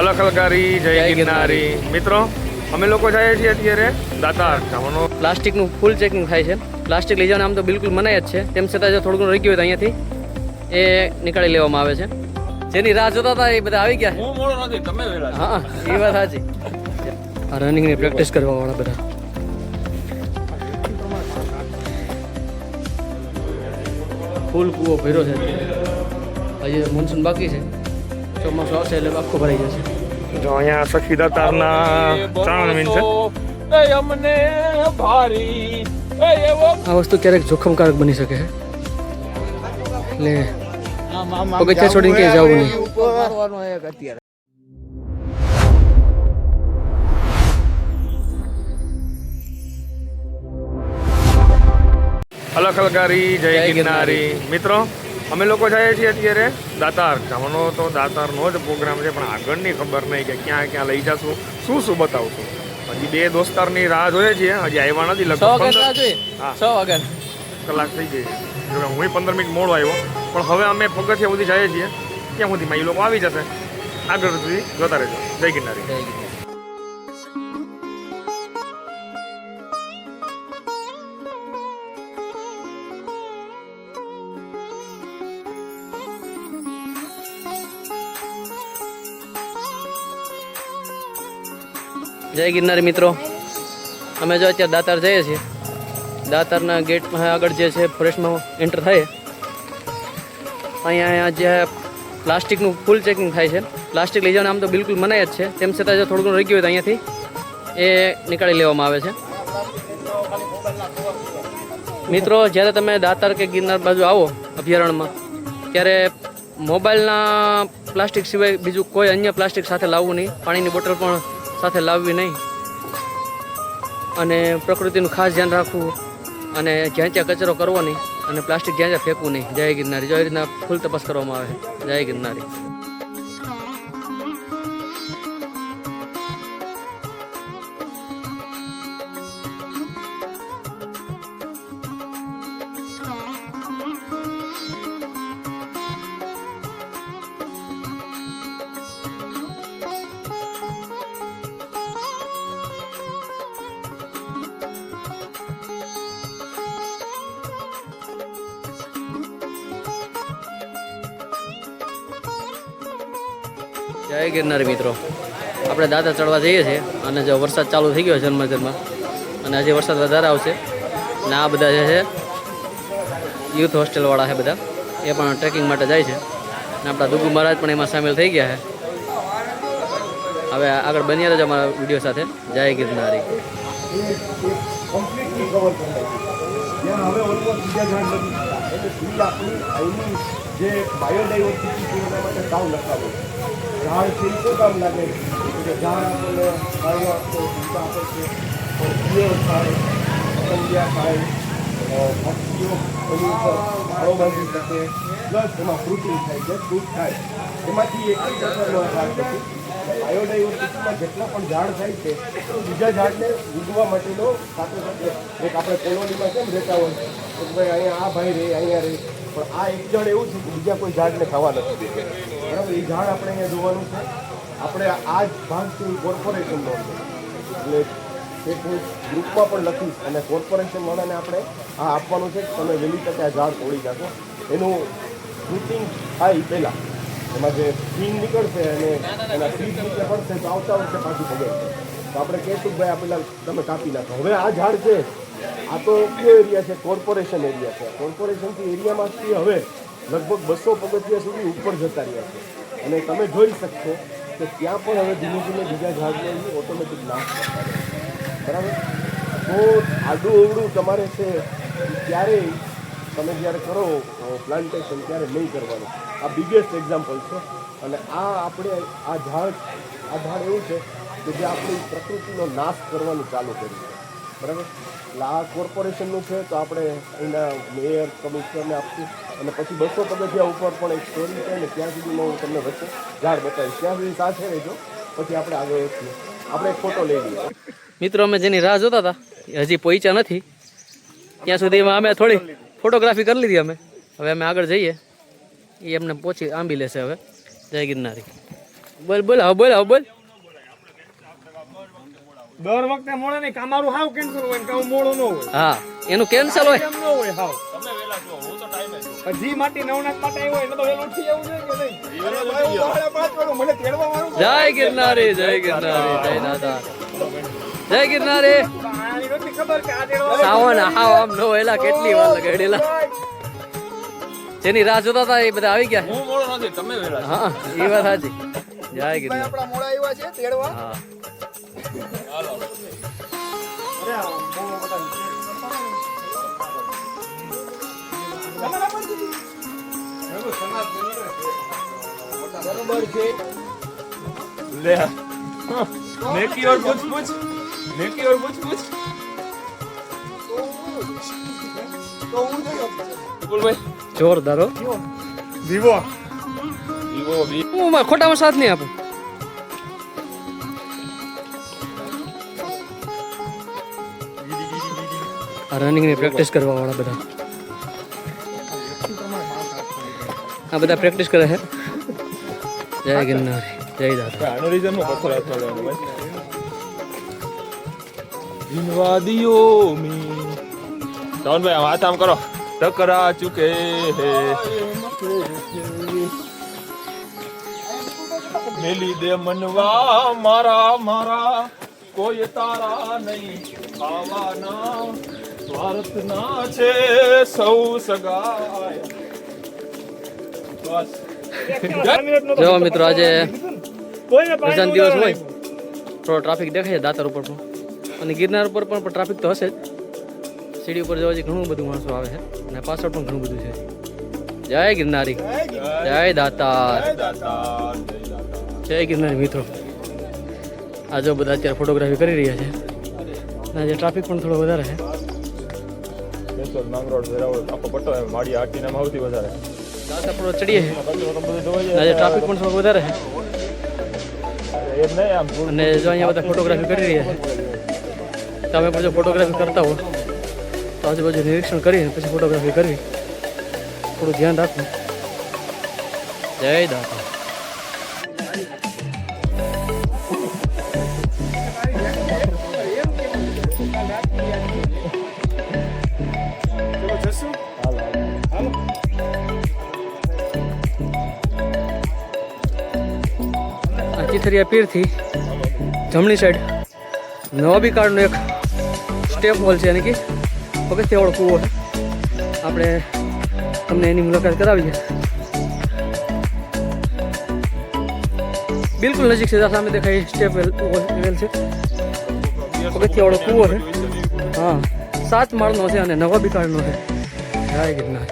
અલખલકારી જય ગિરનારી મિત્રો અમે લોકો જઈએ છીએ અત્યારે દાતાર જવાનો પ્લાસ્ટિકનું ફૂલ ચેકિંગ થાય છે. પ્લાસ્ટિક લઈ જવાનું આમ તો બિલકુલ મનાય જ છે, તેમ છતાં જો થોડું ઘણું રહી ગયું હોય તો અહીંયાથી એ નીકાળી લેવામાં આવે છે. જેની રાહ જોતા હતા એ બધા આવી ગયા. હું મોડો નથી, તમે વહેલા છો. હા એ વાત સાચી. આ રનિંગની પ્રેક્ટિસ કરવા વાળા બધા ફૂલ કૂવો ભર્યો છે. હજી મોન્સૂન બાકી છે, ચોમાસું આવશે એટલે આખો ભરાઈ જશે. જો અહીંયા સખી દાતારના ચારણ મીન છે. અમને ભારી આ વસ્તુ ક્યારેક જોખમકારક બની શકે છે, એટલે પગથિયા છોડીને ક્યાંય જવું નહીં. અલખલકારી જય ગિરનારી મિત્રો અમે લોકો જઈએ છીએ અત્યારે દાતાર જવાનો. તો દાતારનો જ પ્રોગ્રામ છે, પણ આગળની ખબર નહીં કે ક્યાં ક્યાં લઈ જશું, શું શું બતાવશું. હજી બે દોસ્તારની રાહ જોઈએ છીએ, હજી આવ્યા નથી. લગભગ 6 વાગ્યા કલાક થઈ ગઈ. જો હું 15 મિનિટ મોડો આવ્યો, પણ હવે અમે પગથિયા સુધી જઈએ છીએ. ત્યાં સુધીમાં એ લોકો આવી જશે. આગળ સુધી જોતા રહેજો. જય ગિરનારી. જય ગિરનારી મિત્રો, અમે જો અત્યારે દાતાર જઈએ છીએ. દાતારના ગેટ આગળ જે છે ફોરેસ્ટમાં એન્ટર થાય, અહીંયા જે પ્લાસ્ટિકનું ફૂલ ચેકિંગ થાય છે. પ્લાસ્ટિક લઈ જવાનું આમ તો બિલકુલ મનાય જ છે, તેમ છતાં જો થોડું ઘણું રહી ગયું હોય તો અહીંયાથી એ નીકાળી લેવામાં આવે છે. મિત્રો જ્યારે તમે દાતાર કે ગિરનાર બાજુ આવો અભયારણ્યમાં, ત્યારે મોબાઈલના પ્લાસ્ટિક સિવાય બીજું કોઈ અન્ય પ્લાસ્ટિક સાથે લાવવું નહીં. પાણીની બોટલ પણ સાથે લાવવી નહીં, અને પ્રકૃતિનું ખાસ ધ્યાન રાખવું, અને જ્યાં ત્યાં કચરો કરવો નહીં, અને પ્લાસ્ટિક જ્યાં ત્યાં ફેંકવું નહીં. જય ગિરનારી. જો એ રીતના ફૂલ તપાસ કરવામાં આવે. જય ગિરનારી. જય ગિરનારી મિત્રો, આપણે દાતા ચડવા જઈએ છીએ, અને જો વરસાદ ચાલુ થઈ ગયો છે ઝરમરમાં, અને હજી વરસાદ વધારે આવશે. ને આ બધા જે છે યુથ હોસ્ટેલવાળા છે બધા, એ પણ ટ્રેકિંગ માટે જાય છે. અને આપણા દુગુ મહારાજ પણ એમાં સામેલ થઈ ગયા છે. હવે આગળ બન્યા રહેજો અમારા વિડીયો સાથે. જય ગિરનારી. જે બાયોડાયવર્સિટી છે એના માટે સાવ લખાવો. ઝાડ છે એ શું કામ લાગે કે ઝાડ આપણને છાંયો આપતો, ઊંચા આપે છે, પક્ષીઓ થાય, પતંગિયા થાય, પક્ષીઓ એની ઉપર ઝાડો બાંધી શકે, પ્લસ એમાં ફ્રૂટિંગ થાય, જે ફ્રૂટ થાય એમાંથી એક જ પ્રકારનો ઝાડ નથી. બાયોડાયવર્સિટીમાં જેટલા પણ ઝાડ થાય છે તો બીજા ઝાડને ઉગવા માટેનો સાથે સાથે એક આપણે કોલોનીમાં કેમ રહેતા હોય તો ભાઈ અહીંયા આ ભાઈ રહે, અહીંયા રહે, પણ આ એક ઝાડ એવું છે કે બીજા કોઈ ઝાડને ખાવા નથી દેતું. બરાબર, એ ઝાડ આપણે અહીંયા જોવાનું છે. આપણે આ જ ભાગ છે એ કોર્પોરેશનનો છે, એટલે એક હું ગ્રુપમાં પણ લખીશ, અને કોર્પોરેશનવાળાને આપણે આ આપવાનું છે કે તમે વહેલી તકે આ ઝાડ તોડી નાખો. એનું શૂટિંગ થાય પહેલાં એમાં જે ફીન નીકળશે અને એના સીડ નીચે પડશે તો આવતા વર્ષે પાછું બગડશે. તો આપણે કહીશું કે ભાઈ આ પહેલાં તમે કાપી નાખો. હવે આ ઝાડ છે, આ તો કયો એરિયા છે? કોર્પોરેશન એરિયા છે. કોર્પોરેશનથી એરિયામાંથી હવે લગભગ 200 પગથિયા સુધી ઉપર જતા રહ્યા છે, અને તમે જોઈ શકશો કે ત્યાં પણ હવે ધીમે ધીમે બીજા ઝાડને ઓટોમેટિક નાશ કરતા રહે. બરાબર, તો આડું અવડું તમારે છે ક્યારેય તમે જ્યારે કરો પ્લાન્ટેશન ત્યારે નહીં કરવાનું. આ બિગેસ્ટ એક્ઝામ્પલ છે. અને આ આપણે આ ઝાડ એવું છે કે જે આપણી પ્રકૃતિનો નાશ કરવાનું ચાલુ કર્યું છે. બરાબર, એટલે આ કોર્પોરેશનનું છે, તો આપણે અહીંના મેયર કમિશનરને આપશું. અને પછી 200 પગથિયા ઉપર પણ એક સ્ટોરી છે ને, ત્યાં સુધીમાં હું તમને વચ્ચે ઝાડ બતાવીશ. ત્યાં સુધી સાથે રહેજો, પછી આપણે આગળ વધીએ. આપણે એક ફોટો લઈ લઈએ. મિત્રો અમે જેની રાહ જોતા હતા હજી પહોંચ્યા નથી, ત્યાં સુધીમાં અમે થોડી ફોટોગ્રાફી કરી લીધી. અમે હવે અમે આગળ જઈએ, એ એમને પહોંચી આંબી લેશે. હવે જય ગિરનારી. બોલ બોલ હવે બોલ હવે બોલ. દર વખતે મોડે નહીં કામારું હાવ કેન્સલ હોય ને કામ મોડો ન હોય હા એનું કેન્સલ હોય. એમ ન હોય હાવ જી માટે નવનાથ માટે આવ્યો હોય એટલે તો વેલું ઉઠી જવું જોઈએ કે નહીં મને તેડવા વાળું જય ગિરનારી જય ગિરનારી જય દાદા જય ગિરનારી. આની નહોતી ખબર કે આ તેડવા સાવન હાવ આમ નો એલા કેટલી વાર લગાડેલા. જેની રાહ જોતા હતા એ બધા આવી ગયા. હું મોડો નથી તમે વેલા છો. હા એ વાત સાચી. જય ગિરનાર. આપણા મોડા આવ્યા છે તેડવા. હા હાલો અરે આ બહુ બધા તમારા પર દીધી એવો સમાજ બરોબર છે. ले नेकी और पूछ पूछ नेकी और पूछ पूछ તો હું જોયો बोल भाई જોરદાર હો. દીવો वीवो वी હું મારા ખોટામાં સાથ નહીં આપું. આ રનિંગ ની પ્રેક્ટિસ કરવા વાળા બધા આ બધા પ્રેક્ટિસ કરે છે. જય ગિરનારી જય દાદા. આનો રીઝન નો પથ્થર હાથમાં લેવાનો ભાઈ इन वादियों में शान भाई हाथ आम करो टकरा चुके हैं मेली दे मनवा मारा मारा કોઈ તારા નહીં આવાના સ્વાર્થના છે સૌ સગાય બસ જો મિત્રો આજે કોઈને રજાનો દિવસ હોય થોડો ટ્રાફિક દેખાય છે દાતર ઉપર પણ અને ગિરનાર ઉપર પણ ટ્રાફિક તો હશે જ. સીડી ઉપર જવા ઘણું બધું માણસો આવે છે અને પાછળ પણ ઘણું બધું છે. જય ગિરનારી જય દાતાર જય ગિરનારી મિત્રો. આ જો બધા અત્યારે ફોટોગ્રાફી કરી રહ્યા છે અને આજે ટ્રાફિક પણ થોડો વધારે છે. બેસોલ માંગરોળ વેરાવળ આખો પટ્ટો એમ માડી આટીના સૌથી વધારે દાતર થોડો ચડીએ છે બધું જોઈ અને આજે ટ્રાફિક પણ થોડો વધારે છે એમ નહીં આમ અને જો અહીંયા બધા ફોટોગ્રાફી કરી રહ્યા છે. તમે પણ જો ફોટોગ્રાફી કરતા હો તો આજુબાજુ નિરીક્ષણ કરીને પછી ફોટોગ્રાફી કરવી. થોડું ધ્યાન રાખવું. જય દાતા. આ ચીથરિયા પીરથી જમણી સાઈડ નવાબી કાળનો એક સ્ટેપ હોલ છે, એટલે કે પગથિયાવાળો કૂવો છે. આપણે તમને એની મુલાકાત કરાવીએ. બિલકુલ નજીક છે. સામે દેખાય સ્ટેપ વેલ છે, પગથિયાવાળો કૂવો છે. હા 7 માળનો છે અને નવાબી કાળનો છે. જય ગિરનાર.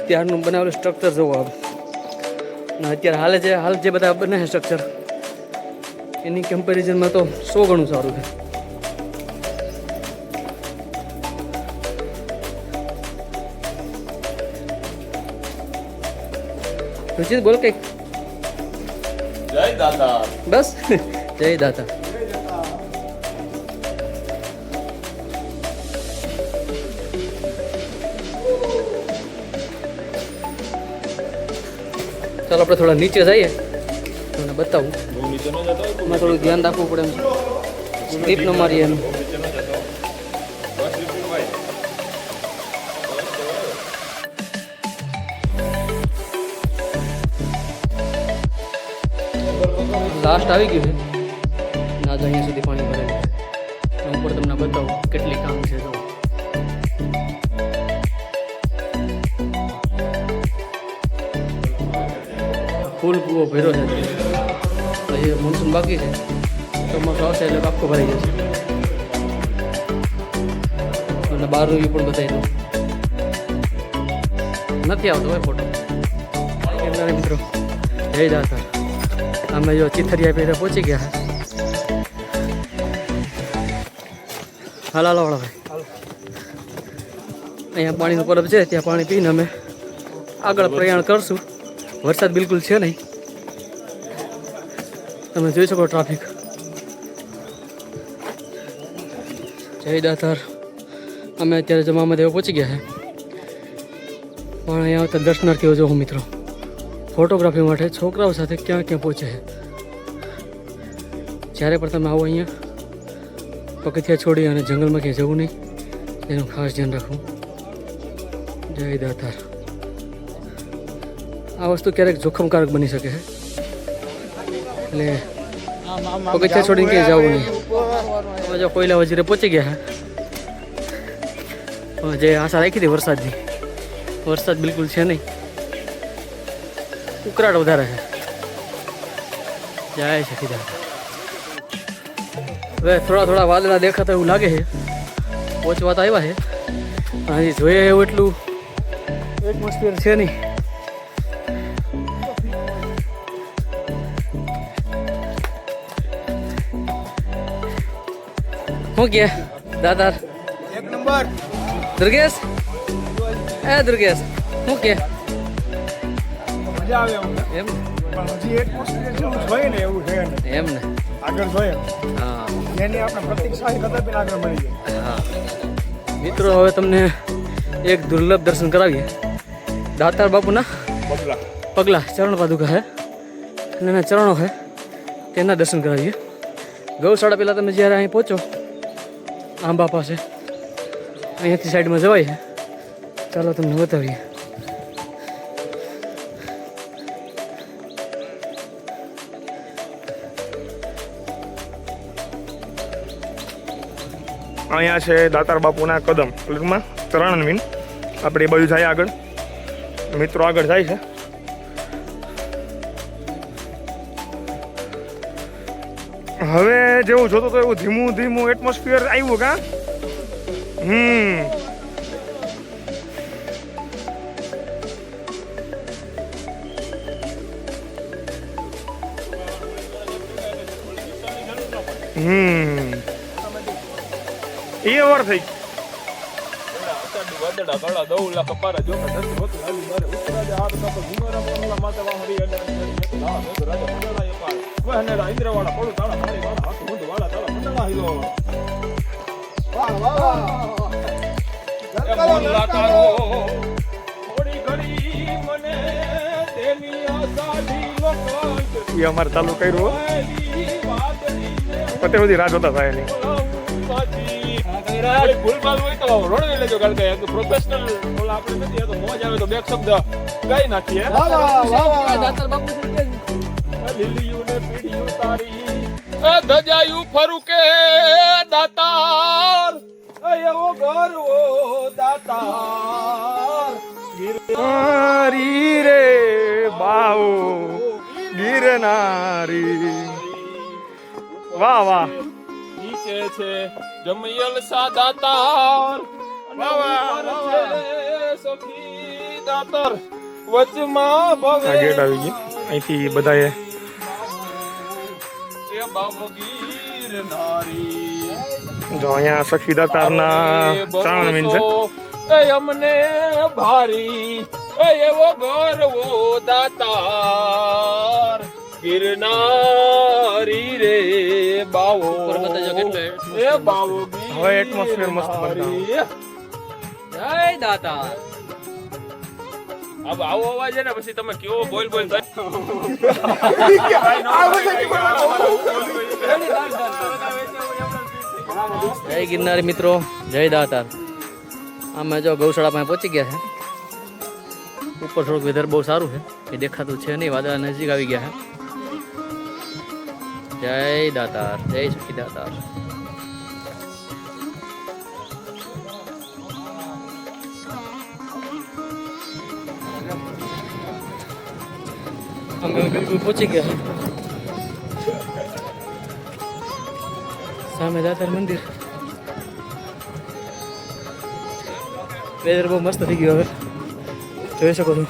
ત્યારનું બનાવેલું સ્ટ્રક્ચર જોવો આપ. અને અત્યારે હાલ જે બધા બને છે સ્ટ્રક્ચર એની કમ્પેરિઝનમાં તો 100 ગણું સારું છે. રુચિત બોલ કંઈક. જય દાદા બસ જય દાતા. ચાલો આપણે થોડા નીચે જઈએ તમને બતાવું. બહુ નીચે ન જતો એમાં થોડું ધ્યાન રાખવું પડે એમ. સ્લીપ ન મારીએ એમ. નીચે ન જતો બસ ભાઈ લાસ્ટ આવી ગયું છે. ના તો અહીંયા સુધી પાણી ભરેલું છે. હું ઉપર તમને બતાવું કેટલી કામ છે. જો ફૂલ કૂવો ભર્યો છે. હજી મોન્સૂન બાકી છે. ચોમાસું આવશે એટલે આખો ભરાઈ જશે. અને બહારનું વ્યૂ પણ બતાવી દઉં. નથી આવતો હોય ફોટો. મિત્રો જય દાતા. અમે જો ચીથરિયા પહેલા પહોંચી ગયા. હાલ હાલો વાળા ભાઈ. અહીંયા પાણીનું પરબ છે, ત્યાં પાણી પીને અમે આગળ પ્રયાણ કરશું. વરસાદ બિલકુલ છે નહીં. તમે જોઈ શકો ટ્રાફિક. જય દાતાર. અમે અત્યારે જમામાં દેવા પહોંચી ગયા છે, પણ અહીંયા આવતા દર્શનાર્થીઓ જોઉં મિત્રો ફોટોગ્રાફી માટે છોકરાઓ સાથે ક્યાં ક્યાં પહોંચે છે. જ્યારે પણ તમે આવો અહીંયા પગથિયા છોડી અને જંગલમાં ક્યાંય જવું નહીં, એનું ખાસ ધ્યાન રાખવું. જય દાતાર. આ વસ્તુ ક્યારેક જોખમકારક બની શકે છે, એટલે પગથિયા છોડીને ક્યાંય જવું નહીં. અમે જો કોયલા વજીરે પહોંચી ગયા છે, જે આશા રાખી હતી વરસાદની, વરસાદ બિલકુલ છે નહીં, ઉકળાટ વધારે છે. જાય છે કીધા. હવે થોડા વાદળા દેખાતા એવું લાગે છે, પહોંચવા તો આવ્યા છે, પણ હજી જોઈએ એવું એટલું એટમોસ્ફિયર છે નહીં. શું કે દાદાર? એક નંબર. દુર્ગેશ, દુર્ગેશ શું કે? મજા આવે અમને. એમ પણ હજી એટમોસ્ફિયર જેવું જોઈએ ને એવું છે ને. એમ ને? આગળ જોઈએ હા એની આપણે પ્રતીક્ષા કદાપી આગળ મળી જાય. હા મિત્રો, હવે તમને એક દુર્લભ દર્શન કરાવીએ. દાતાર બાપુના પગલા ચરણ પાદુકા છે અને એના ચરણો છે, તેના દર્શન કરાવીએ. ગૌશાળા પહેલાં તમે જ્યારે અહીં પહોંચો આંબા પાસે, અહીંયાથી સાઈડમાં જવાય છે. ચાલો તમને બતાવીએ. અહીંયા છે દાતાર બાપુના કદમ પ્લેટમાં ચરણવીન. આપણે એ બાજુ જાય આગળ, મિત્રો આગળ જાય છે. હવે જેવું જોતો તો એવું ધીમું ધીમું એટમોસ્ફિયર આવ્યું કા. એ વાર થઈ વાદળા કાળા દૌલા કપારા જોકા ધરતી હોતું હાલી મારે ઉતરાજે હાથ કાપો ગુંગરા મોલા માતા વાહરી અને રાજા મંડળા એ પાર વહનેરા ઇન્દ્રવાળા પડું તાળા મારી વાળા હાથ મુંડ વાળા તાળા મંડળા હિલો. વાહ વાહ વાહ. મોલા તારો થોડી ઘડી મને તેની આશાથી વખત એ અમારે ચાલુ કર્યું પતે બધી રાહ જોતા થાય નહીં. ફૂલબાલ હોય તો રોડવી લેજો, કારણ કે પ્રોફેશનલ ઓલા આપણે નથી, તો મોજ આવે તો બે શબ્દ ગાઈ નાખીએ. દાતાર બાપુ લીલીયું ને પીળીયું તારી એ ધજાયું ફરું કે દાતાર એવો ગરવો દાતાર ગિરનારી રે બાવો ગિરનારી. વાહ વાહ. નીચે છે જમયલ સા દાતાર સખી દાતાર વચમાં ભવે આ ગેટ આવી ગઈ. અહીંથી બધાએ એ બાબો ગિરનારી જો અહીંયા સખી દાતારના ચરણવીન છે. એ અમને ભારી એવો ગરવો દાતાર ગિરનારી રે બાવો એ બાવો હવે એટમોસ્ફિયર મસ્ત બનાવો. જય દાતાર. હવે આવો અવાજ ને પછી તમે કેવો બોલ બોલ જય ગિરનારી મિત્રો, જય દાતાર. અમે જો ગૌશાળા પાસે પહોંચી ગયા છે. ઉપર થોડુંક વેધર બહુ સારું છે, એ દેખાતું છે નહીં, વાદળા નજીક આવી ગયા છે. જય દાતાર, જય સખી દાતાર. અમે બિલકુલ પહોંચી ગયા. સામે દાતાર મંદિર. વેધર બહુ મસ્ત થઈ ગયો, હવે જોઈ શકો છો.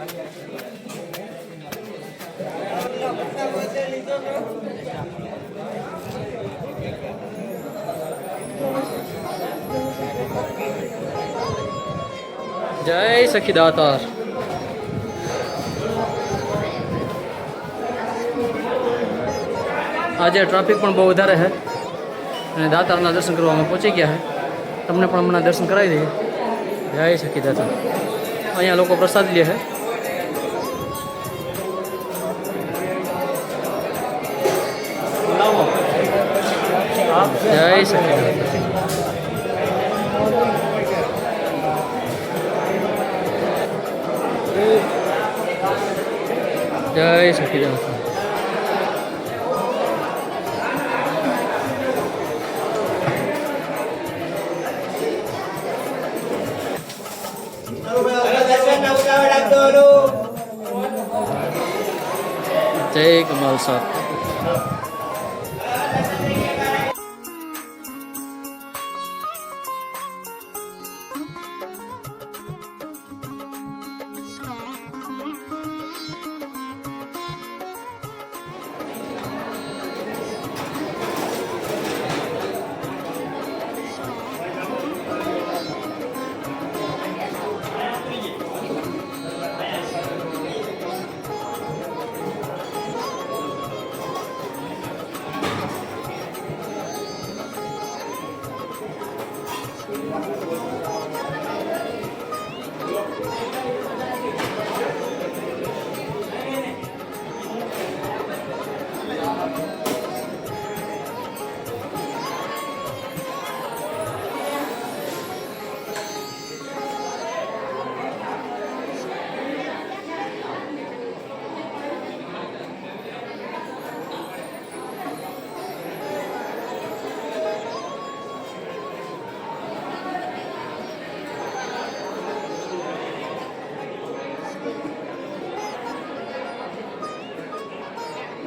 જય સખી દાતાર. આજે ટ્રાફિક પણ બહુ વધારે છે અને દાતારના દર્શન કરવા અમે પહોંચી ગયા છે. તમને પણ હમણાં દર્શન કરાવી દઈએ. જય સખી દાતાર. અહીંયા લોકો પ્રસાદ લે છે. જય સખી દાતાર. જય સખી દાતાર. જય કમાલ સાહેબ.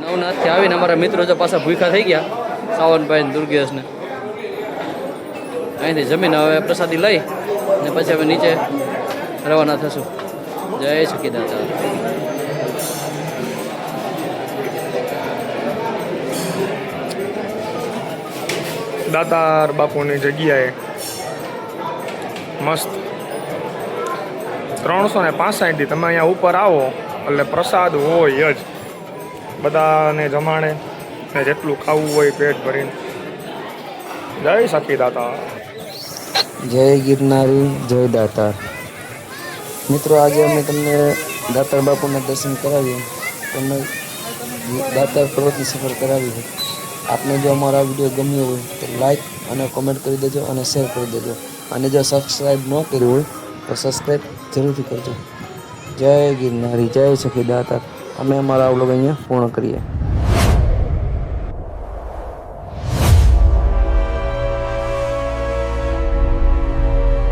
નવનાથથી આવીને અમારા મિત્રો જો પાછા ભૂખા થઈ ગયા, સાવનભાઈ ને દુર્ગેશને. અહીંથી જમીને હવે પ્રસાદી લઈ ને પછી હવે નીચે રવાના થશું. જય સખી દાતા. દાતાર બાપુની જગ્યાએ મસ્ત 365 થી તમે અહીંયા ઉપર આવો એટલે પ્રસાદ હોય જ. બધાને જમાણે ને જેટલું ખાવું હોય પેટ ભરીને. જય સખી દાતા. જય ગિરનારી, જય દાતાર. મિત્રો, આજે અમે તમને દાતાર બાપુના દર્શન કરાવીએ. તમને દાતાર પર્વતની સફર કરાવી છે. આપને જો અમારો આ વિડીયો ગમ્યો હોય તો લાઈક અને કોમેન્ટ કરી દેજો અને શેર કરી દેજો. અને જો સબસ્ક્રાઈબ ન કર્યું હોય તો સબસ્ક્રાઈબ જરૂરથી કરજો. જય ગિરનારી, જય સખી દાતાર. અમે અમારા આ વ્લોગ અહીંયા પૂર્ણ કરીએ.